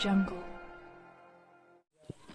jungle.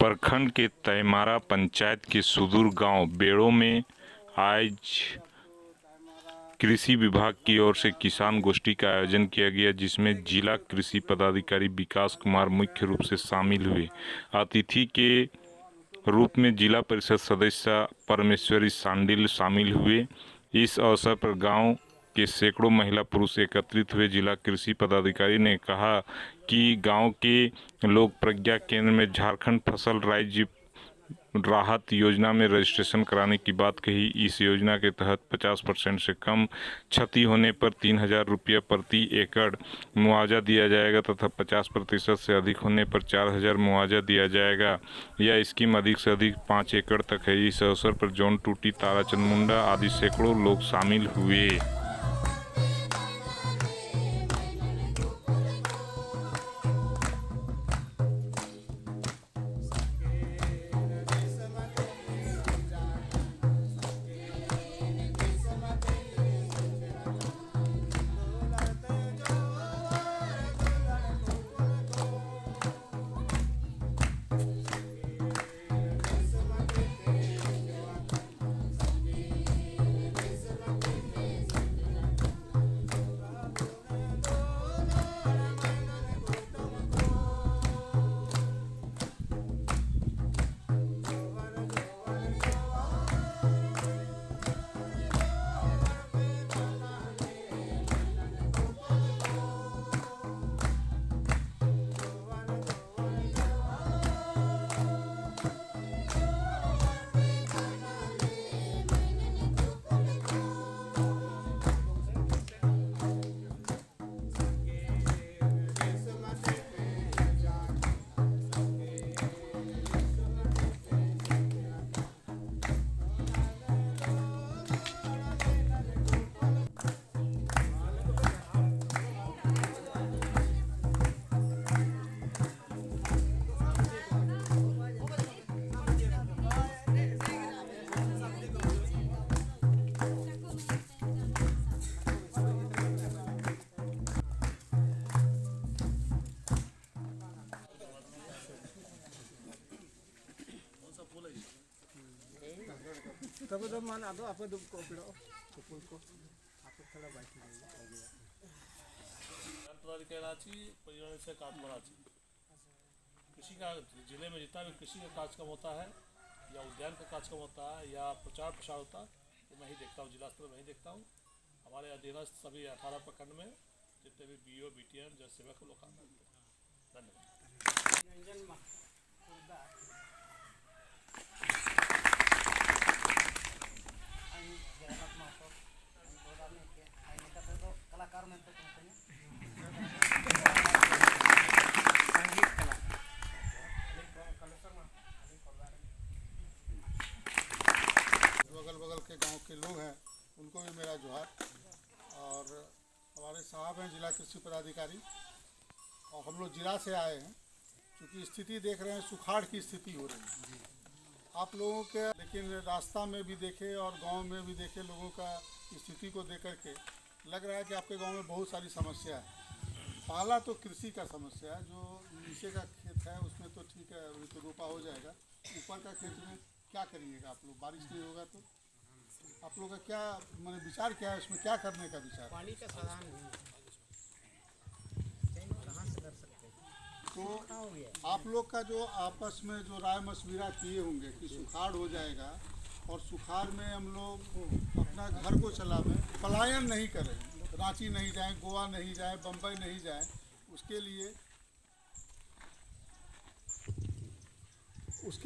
प्रखंड के तैमारा पंचायत के सुदूर गांव बेड़ो में आज कृषि विभाग की ओर से किसान गोष्ठी का आयोजन किया गया, जिसमें जिला कृषि पदाधिकारी विकास कुमार मुख्य रूप से शामिल हुए। अतिथि के रूप में जिला परिषद सदस्य परमेश्वरी सांडिल शामिल हुए। इस अवसर पर गांव के सैकड़ों महिला पुरुष एकत्रित हुए। जिला कृषि पदाधिकारी ने कहा कि गांव के लोग प्रज्ञा केंद्र में झारखंड फसल राज्य राहत योजना में रजिस्ट्रेशन कराने की बात कही। इस योजना के तहत 50% से कम क्षति होने पर 3,000 रुपये प्रति एकड़ मुआवजा दिया जाएगा तथा 50% से अधिक होने पर 4,000 मुआवजा दिया जाएगा। यह स्कीम अधिक से अधिक 5 एकड़ तक है। इस अवसर पर जॉन टूटी, ताराचंद मुंडा आदि सैकड़ों लोग शामिल हुए। से कृषि का जिले में जितना भी कृषि का कार्यक्रम होता है या उद्यान का कार्यक्रम होता है या प्रचार प्रसार होता है, तो मैं ही देखता हूँ, जिला स्तर में ही देखता हूँ। हमारे अधीनस्थ सभी 18 प्रखंड में जितने भी बीओ बीटीएन जन सेवक लोग काम करते हैं। धन्यवाद। अगल बगल के गांव के लोग हैं, उनको भी मेरा जोहार। और हमारे साहब हैं जिला कृषि पदाधिकारी, और हम लोग जिला से आए हैं क्योंकि स्थिति देख रहे हैं, सुखाड़ की स्थिति हो रही है आप लोगों के। लेकिन रास्ता में भी देखे और गांव में भी देखे, लोगों का स्थिति को देख करके लग रहा है कि आपके गांव में बहुत सारी समस्या है। पहला तो कृषि का समस्या है, जो नीचे का खेत है उसमें तो ठीक है, अभी तो रोपा हो जाएगा। ऊपर का खेत में क्या करिएगा आप लोग, बारिश नहीं होगा तो आप लोग का क्या मैंने विचार क्या है, उसमें क्या करने का विचार? पानी का साधन कहाँ से कर सकते हैं? तो आप लोग का जो आपस में जो राय मशविरा किए होंगे कि सुखाड़ हो जाएगा और सुखाड़ में हम लोग अपना घर को चलावें, पलायन नहीं करें, रांची नहीं जाएं, गोवा नहीं जाएं, बम्बई नहीं जाएं, उसके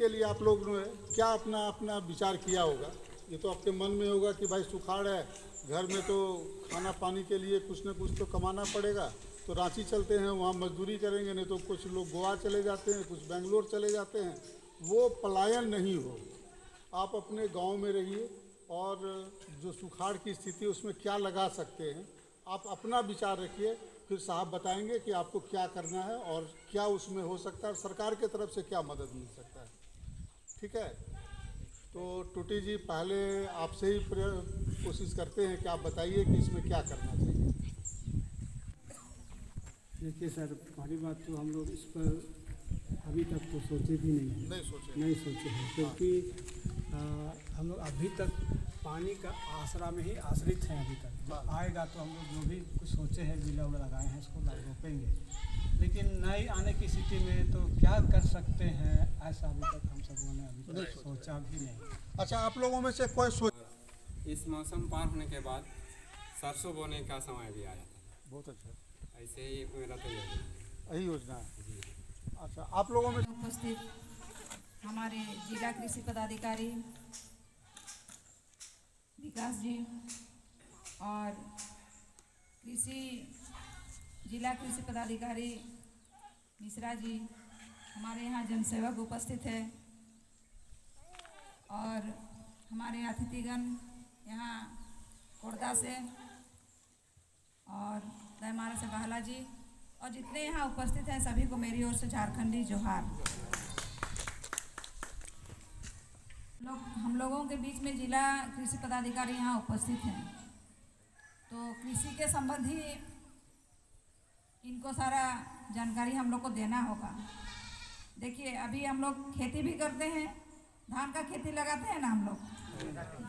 लिए आप लोग ने क्या अपना विचार किया होगा? ये तो आपके मन में होगा कि भाई सुखाड़ है, घर में तो खाना पानी के लिए कुछ न कुछ तो कमाना पड़ेगा, तो रांची चलते हैं, वहाँ मजदूरी करेंगे, नहीं तो कुछ लोग गोवा चले जाते हैं, कुछ बेंगलोर चले जाते हैं। वो पलायन नहीं हो, आप अपने गांव में रहिए और जो सुखाड़ की स्थिति उसमें क्या लगा सकते हैं आप अपना विचार रखिए, फिर साहब बताएंगे कि आपको क्या करना है और क्या उसमें हो सकता है, सरकार के तरफ से क्या मदद मिल सकता है। ठीक है, तो टूटी जी पहले आपसे ही कोशिश करते हैं कि आप बताइए कि इसमें क्या करना चाहिए। देखिए सर, पहली बात तो हम लोग इस पर अभी तक तो सोचे भी नहीं हैं। नहीं सोचे हैं, क्योंकि हम लोग अभी तक पानी का आसरा में ही आश्रित हैं। अभी तक जब आएगा तो हम लोग जो भी कुछ सोचे हैं, बीला उला लगाए हैं, इसको रोपेंगे। लेकिन नहीं आने की स्थिति में तो क्या कर सकते हैं, ऐसा अभी तक हम सबों ने अभी तक सोचा भी नहीं। अच्छा, आप लोगों में से कोई सोच। इस मौसम पार होने के बाद सरसों बोने का समय भी आया था। बहुत अच्छा, ऐसे ही मेरा तो यही योजना है। अच्छा, आप लोगों में उपस्थित हमारे जिला कृषि पदाधिकारी विकास जी और जिला कृषि पदाधिकारी मिश्रा जी, हमारे यहाँ जनसेवक उपस्थित है और हमारे अतिथिगण यहाँ कोरदा से और दैमारा से बहला जी और जितने यहाँ उपस्थित हैं सभी को मेरी ओर से झारखंडी जोहार। हम लोगों के बीच में जिला कृषि पदाधिकारी यहाँ उपस्थित हैं, तो कृषि के संबंधी इनको सारा जानकारी हम लोग को देना होगा। देखिए, अभी हम लोग खेती भी करते हैं, धान का खेती लगाते हैं ना हम लोग,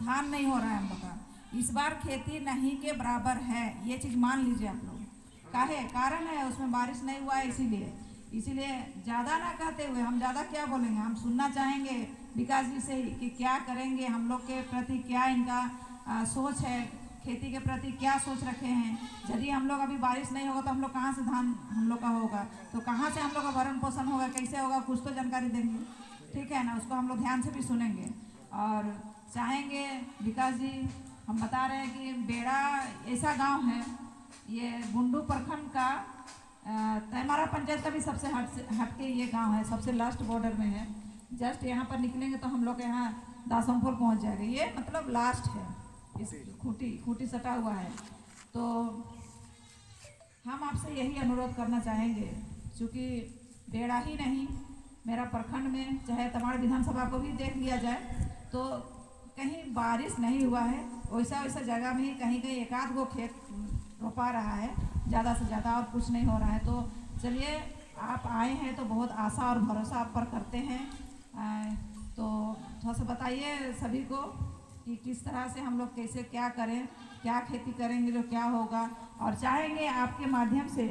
धान नहीं हो रहा है हम लोग का। इस बार खेती नहीं के बराबर है, ये चीज़ मान लीजिए आप लोग। काहे कारण है, उसमें बारिश नहीं हुआ है, इसीलिए ज़्यादा ना कहते हुए हम ज़्यादा क्या बोलेंगे, हम सुनना चाहेंगे विकास जी से कि क्या करेंगे, हम लोग के प्रति क्या इनका सोच है, खेती के प्रति क्या सोच रखे हैं। यदि हम लोग अभी बारिश नहीं होगा तो हम लोग कहाँ से धान हम लोग का होगा, तो कहाँ से हम लोग का भरण पोषण होगा, कैसे होगा, कुछ तो जानकारी देंगे, ठीक है ना। उसको हम लोग ध्यान से भी सुनेंगे और चाहेंगे विकास जी, हम बता रहे हैं कि बेड़ा ऐसा गांव है, ये बुंडू प्रखंड का तैमारा पंचायत का भी सबसे हट के ये गांव है, सबसे लास्ट बॉर्डर में है। जस्ट यहाँ पर निकलेंगे तो हम लोग यहाँ दासमपुर पहुँच जाएंगे, ये मतलब लास्ट है, इस खूटी सटा हुआ है। तो हम आपसे यही अनुरोध करना चाहेंगे, क्योंकि बेड़ा ही नहीं, मेरा प्रखंड में चाहे तमाड़ विधानसभा को भी देख लिया जाए तो कहीं बारिश नहीं हुआ है, वैसा जगह में ही कहीं एक आध गो खेत रोपा रहा है, ज़्यादा से ज़्यादा, और कुछ नहीं हो रहा है। तो चलिए, आप आए हैं तो बहुत आशा और भरोसा आप पर करते हैं, तो थोड़ा सा बताइए सभी को कि किस तरह से हम लोग कैसे क्या करें, क्या खेती करेंगे जो क्या होगा। और चाहेंगे आपके माध्यम से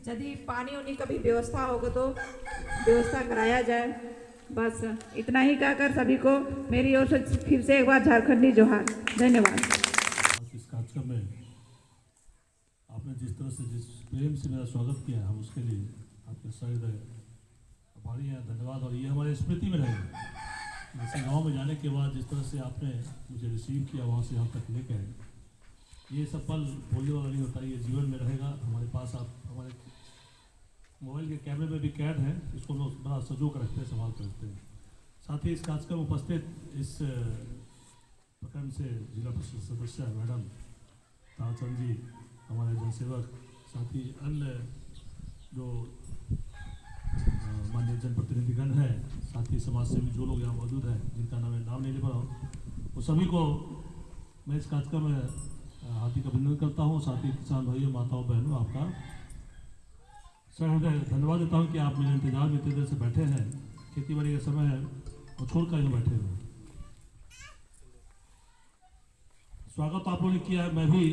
यदि पानी उनी का भी व्यवस्था होगा तो व्यवस्था कराया जाए। बस इतना ही कहकर सभी को मेरी ओर से फिर से एक बार झारखंडी जोहार, धन्यवाद। इस कार्यक्रम में आपने जिस तरह से, जिस प्रेम से मेरा स्वागत किया, हम उसके लिए आपके सहृदय आभारी हैं, धन्यवाद। और ये हमारे स्मृति में रहेगा, जैसे गांव में जाने के बाद जिस तरह से आपने मुझे रिसीव किया, वहाँ से यहाँ तक लेके आए, ये सब पल भूलने वाला नहीं होता, ये जीवन में रहेगा हमारे पास। आप हमारे मोबाइल के कैमरे में भी कैद है, इसको हम लोग बड़ा सजो कर रखते हैं, संभाल कर रखते हैं। साथ ही इस कार्यक्रम में उपस्थित इस प्रखंड से जिला परिषद सदस्य मैडम तारचंद जी, हमारे जनसेवक, साथ ही अन्य जो माननीय जनप्रतिनिधिगण हैं, साथ ही समाज सेवी जो लोग यहाँ मौजूद हैं, जिनका नाम नहीं ले पा रहा हूँ, वो सभी को मैं इस कार्यक्रम में हार्दिक अभिनंदन करता हूँ। साथ ही किसान भाइयों, माताओं, बहनों, आपका सहृदय धन्यवाद देता हूँ कि आप मेरे इंतजार में इतनी देर से बैठे हैं, खेती बाड़ी का समय है और छोड़कर यहाँ बैठे हुए। स्वागत आप लोगों ने किया है, मैं भी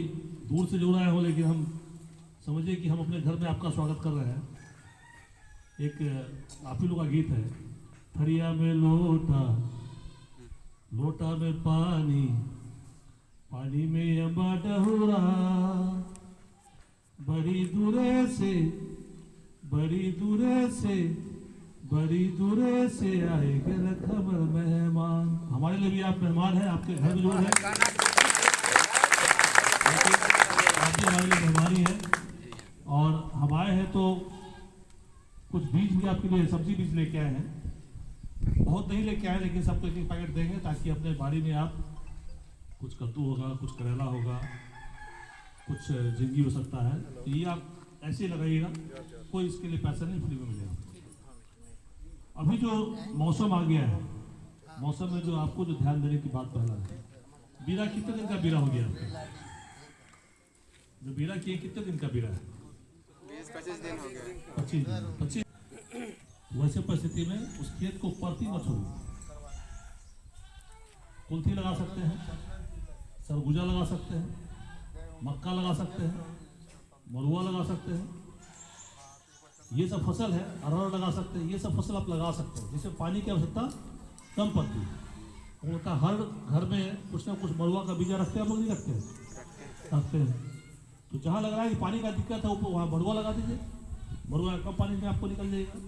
दूर से जरूर आया हूँ, लेकिन हम समझिए कि हम अपने घर में आपका स्वागत कर रहे हैं। एक आप ही लोग का गीत है, थरिया में लोटा, लोटा में पानी, पानी में अम्बा डहुरा, बड़ी दूरे से, बड़ी दूरे से, बड़ी दूरे से आए गल खबर मेहमान। हमारे लिए भी आप मेहमान हैं, आपके घर में जो है आप भी हमारे लिए मेहमानी है। और हम आए हैं तो कुछ बीज भी आपके लिए, सब्जी बीज लेके आए हैं, बहुत नहीं लेके आए, लेकिन सबको एक पैकेट देंगे ताकि अपने बाड़ी में आप, कुछ कद्दू होगा, कुछ करेला होगा, कुछ झिंगी हो सकता है, तो ये आप ऐसे ही लगाइएगा, कोई इसके लिए पैसा नहीं, फ्री में मिलेगा। अभी जो मौसम आ गया है, मौसम में जो आपको जो ध्यान देने की बात पहला है, बीरा कितने दिन का बीरा हो गया आपका? जो बीरा किए कितने दिन का बीरा है? 25 दिन हो गए। 25 वैसे परिस्थिति में उस खेत को परती मत छोड़िए। कुल्थी लगा सकते हैं, सरगुजा लगा सकते हैं, मक्का लगा सकते हैं, मरुआ लगा सकते हैं, ये सब फसल है, अरहर लगा सकते हैं, ये सब फसल आप लगा सकते हैं जिससे पानी की आवश्यकता कम पड़ती है। उनका हर घर में कुछ ना कुछ मरुआ का बीजा रखते हैं, आप लोग नहीं रखते हैं? रखते हैं। तो जहाँ लग रहा है कि पानी का दिक्कत है ऊपर वहाँ मरुआ लगा दीजिए, मरुआ कम पानी में आपको निकल जाएगा।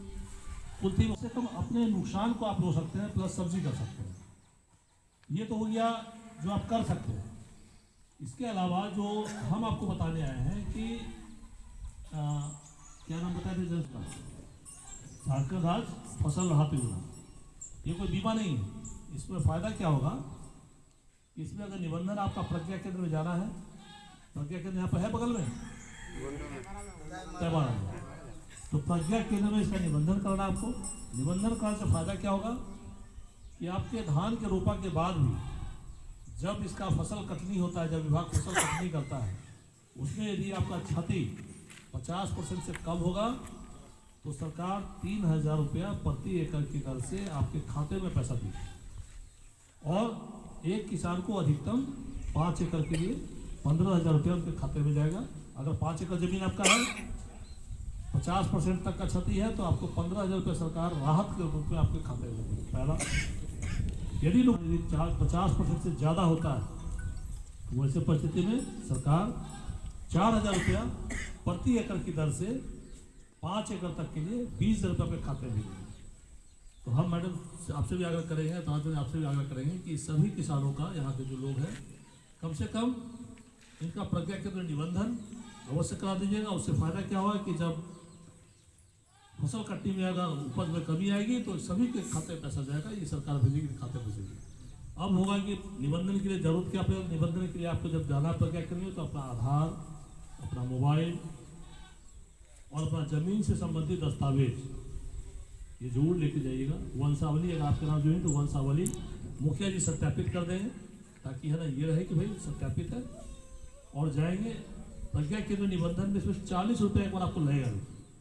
कुल्थी से कम अपने नुकसान को आप रो सकते हैं, प्लस सब्जी कर सकते हैं। ये तो हो गया जो आप कर सकते हैं। इसके अलावा जो हम आपको बताने आए हैं कि क्या नाम बताए थे जनता झारखंड राज्य फसल राहत योजना, ये कोई बीमा नहीं है। इसमें फ़ायदा क्या होगा, इसमें अगर निबंधन आपका प्रज्ञा केंद्र में जाना है, प्रज्ञा केंद्र यहाँ पर है बगल में तैबारा में, तो प्रज्ञा केंद्र में इसका निबंधन करना आपको। निबंधन करने से फ़ायदा क्या होगा कि आपके धान के रोपा के बाद भी जब इसका फसल कटनी होता है, जब विभाग फसल कटनी करता है, उसमें यदि आपका क्षति 50% से कम होगा तो सरकार 3,000 रुपया प्रति एकड़ की दर से आपके खाते में पैसा देगी। और एक किसान को अधिकतम 5 एकड़ के लिए 15,000 रुपया उनके खाते में जाएगा। अगर 5 एकड़ जमीन आपका है, 50% तक का क्षति है, तो आपको 15,000 रुपया सरकार राहत के रूप में आपके खाते में देगी। पहला, यदि 50% से ज़्यादा होता है तो वैसे परिस्थिति में सरकार 4,000 रुपया प्रति एकड़ की दर से 5 एकड़ तक के लिए 20,000 रुपये अपने खाते में देंगे। तो हम मैडम आपसे भी आग्रह करेंगे, आपसे भी आग्रह करेंगे कि सभी किसानों का, यहाँ के जो लोग हैं, कम से कम इनका प्रज्ञा केंद्र निबंधन अवश्य करा दीजिएगा। उससे फ़ायदा क्या होगा कि जब फसल कटनी में अगर उपज में कमी आएगी तो सभी के खाते में पैसा जाएगा, ये सरकार भेजेगी, खाते भेजेगी। अब होगा कि निबंधन के लिए जरूरत क्या पड़ेगा, निबंधन के लिए आपको जब जाना प्रज्ञा केंद्र तो अपना आधार, अपना मोबाइल और अपना जमीन से संबंधित दस्तावेज ये जरूर लेके जाइएगा। वंशावली, अगर आपके नाम जो है तो वंशावली मुखिया जी सत्यापित कर देंगे, ताकि है ना ये रहे कि भाई सत्यापित है। और जाएंगे प्रज्ञा केंद्र निबंधन में, इसमें 40 रुपये एक बार आपको लगेगा,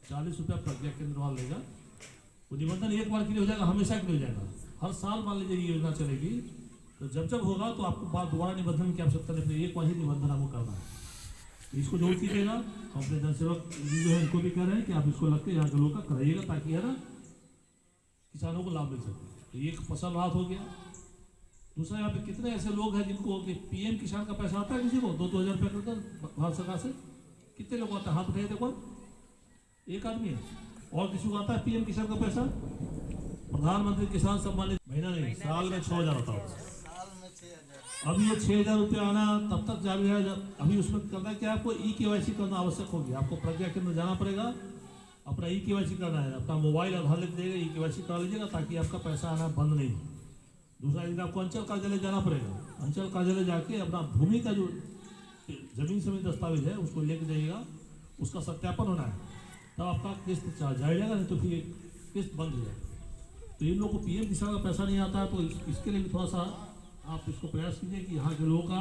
40 रुपया प्रज्ञा केंद्र वाला लेगा। वो निबंधन एक बार के लिए हो जाएगा, हमेशा के लिए हो जाएगा। हर साल मान लीजिए ये योजना चलेगी, तो जब जब होगा तो आपको बार दोबारा निबंधन की आवश्यकता नहीं पड़ेगी, एक बार ही निबंधन आपको करना है। इसको जरूर कीजिएगा। हम अपने जनसेवक जो है इनको भी कह रहे हैं कि आप इसको लग के यहाँ के लोग का कराइएगा, ताकि है ना किसानों को लाभ मिल सके। तो ये एक फसल राहत हो गया। दूसरा, यहाँ पे कितने ऐसे लोग हैं जिनको कि पीएम किसान का पैसा आता है, किसी को 2-2 हज़ार रुपये करता भारत सरकार से, कितने लोग आता है? हाथ उठाइए देखो, एक आदमी है। और किसी को आता है पीएम किसान का पैसा? प्रधानमंत्री किसान सम्मान निधि महीना नहीं, साल में 6,000 होता है। अभी ये 6,000 रुपये आना तब तक जारी है। अभी उसमें करना क्या, आपको EKYC करना आवश्यक होगी। आपको प्रज्ञा केंद्र जाना पड़ेगा, अपना EKYC करना है, अपना मोबाइल आधार लेके जाइएगा, EKYC करा लीजिएगा, ताकि आपका पैसा आना बंद नहीं हो। दूसरा, यदि आपको अंचल कार्यालय जाना पड़ेगा, अंचल कार्यालय जाके अपना भूमि का जो जमीन से दस्तावेज है उसको लेके जाइएगा, उसका सत्यापन होना है, तब आपका किस्त जाएगा, नहीं तो फिर किस्त बंद हो जाएगा। तो इन लोगों को पीएम किसान का पैसा नहीं आता है, तो इसके लिए भी थोड़ा सा आप इसको प्रयास कीजिए कि यहाँ के लोगों का